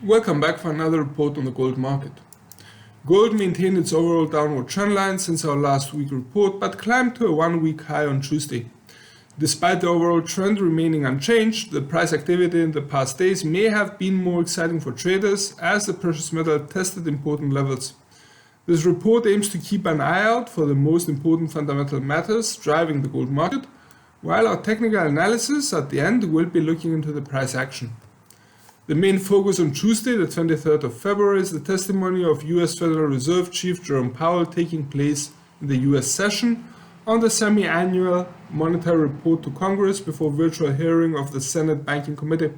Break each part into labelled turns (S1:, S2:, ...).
S1: Welcome back for another report on the gold market. Gold maintained its overall downward trend line since our last week report, but climbed to a one-week high on Tuesday. Despite the overall trend remaining unchanged, the price activity in the past days may have been more exciting for traders as the precious metal tested important levels. This report aims to keep an eye out for the most important fundamental matters driving the gold market, while our technical analysis at the end will be looking into the price action. The main focus on Tuesday, the 23rd of February, is the testimony of US Federal Reserve Chief Jerome Powell taking place in the US session on the semi-annual monetary report to Congress before virtual hearing of the Senate Banking Committee.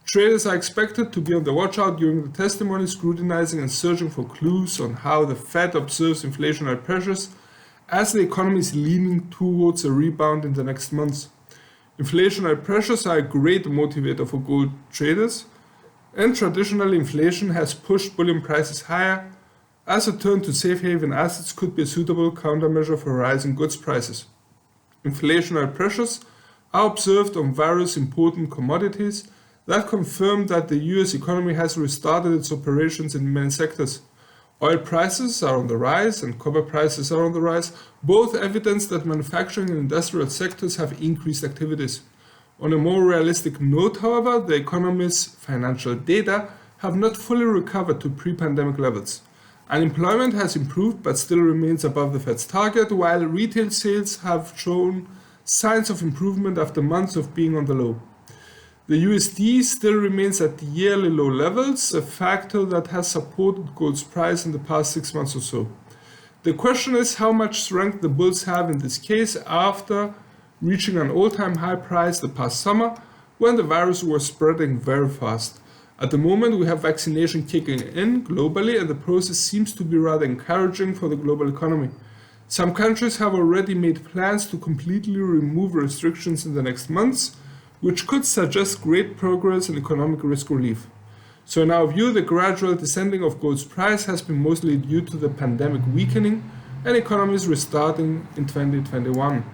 S1: Traders are expected to be on the watch out during the testimony, scrutinizing and searching for clues on how the Fed observes inflationary pressures as the economy is leaning towards a rebound in the next months. Inflationary pressures are a great motivator for gold traders, and traditionally inflation has pushed bullion prices higher, as a turn to safe haven assets could be a suitable countermeasure for rising goods prices. Inflationary pressures are observed on various important commodities that confirm that the US economy has restarted its operations in many sectors. Oil prices are on the rise and copper prices are on the rise, both evidence that manufacturing and industrial sectors have increased activities. On a more realistic note, however, the economy's financial data have not fully recovered to pre-pandemic levels. Unemployment has improved but still remains above the Fed's target, while retail sales have shown signs of improvement after months of being on the low. The USD still remains at yearly low levels, a factor that has supported gold's price in the past 6 months or so. The question is how much strength the bulls have in this case after reaching an all-time high price the past summer when the virus was spreading very fast. At the moment we have vaccination kicking in globally and the process seems to be rather encouraging for the global economy. Some countries have already made plans to completely remove restrictions in the next months, which could suggest great progress in economic risk relief. So in our view, the gradual descending of gold's price has been mostly due to the pandemic weakening and economies restarting in 2021.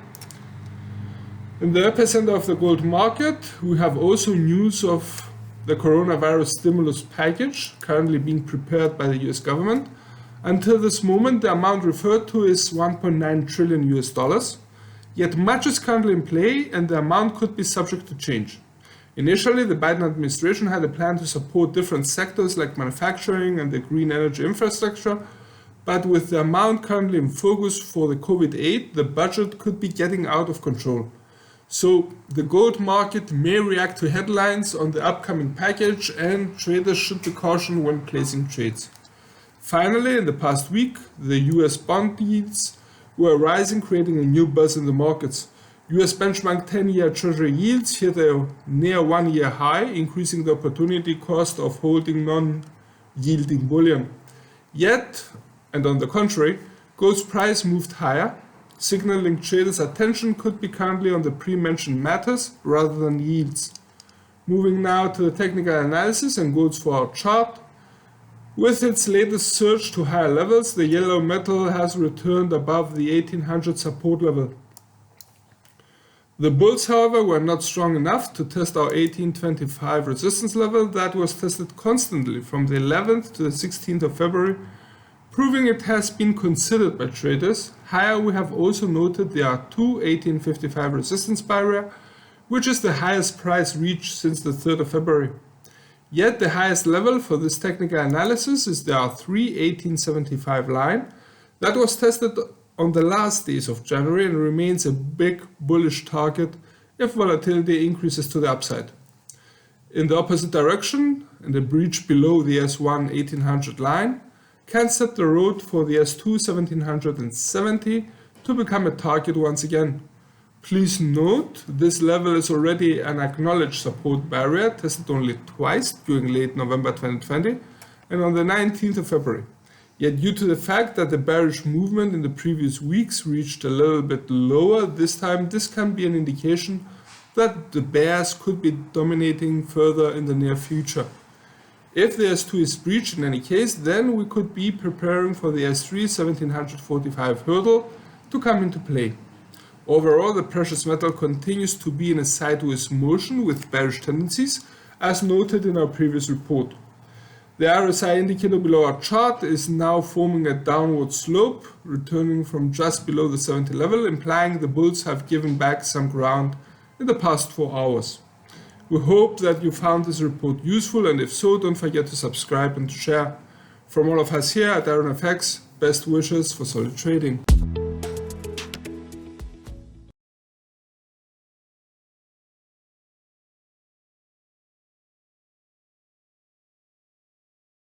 S1: In the epicenter of the gold market, we have also news of the coronavirus stimulus package currently being prepared by the US government. Until this moment, the amount referred to is $1.9 trillion. Yet much is currently in play and the amount could be subject to change. Initially, the Biden administration had a plan to support different sectors like manufacturing and the green energy infrastructure, but with the amount currently in focus for the COVID aid, the budget could be getting out of control. So the gold market may react to headlines on the upcoming package and traders should be cautious when placing trades. Finally, in the past week, the US bond yields were rising, creating a new buzz in the markets. US benchmark 10-year Treasury yields hit a near one-year high, increasing the opportunity cost of holding non-yielding bullion. Yet, and on the contrary, gold's price moved higher, signaling traders' attention could be currently on the pre-mentioned matters rather than yields. Moving now to the technical analysis and goals for our chart. With its latest surge to higher levels, the yellow metal has returned above the 1800 support level. The bulls, however, were not strong enough to test our 1825 resistance level that was tested constantly from the 11th to the 16th of February, proving it has been considered by traders. Higher, we have also noted there are two 1855 resistance barrier, which is the highest price reached since the 3rd of February. Yet the highest level for this technical analysis is the R3 1875 line that was tested on the last days of January and remains a big bullish target if volatility increases to the upside. In the opposite direction, in the breach below the S1 1800 line, can set the road for the S2 1770 to become a target once again. Please note, this level is already an acknowledged support barrier, tested only twice during late November 2020 and on the 19th of February. Yet due to the fact that the bearish movement in the previous weeks reached a little bit lower this time, this can be an indication that the bears could be dominating further in the near future. If the S2 is breached in any case, then we could be preparing for the S3 1745 hurdle to come into play. Overall, the precious metal continues to be in a sideways motion with bearish tendencies, as noted in our previous report. The RSI indicator below our chart is now forming a downward slope, returning from just below the 70 level, implying the bulls have given back some ground in the past 4 hours. We hope that you found this report useful, and if so, don't forget to subscribe and to share. From all of us here at IronFX, best wishes for solid trading.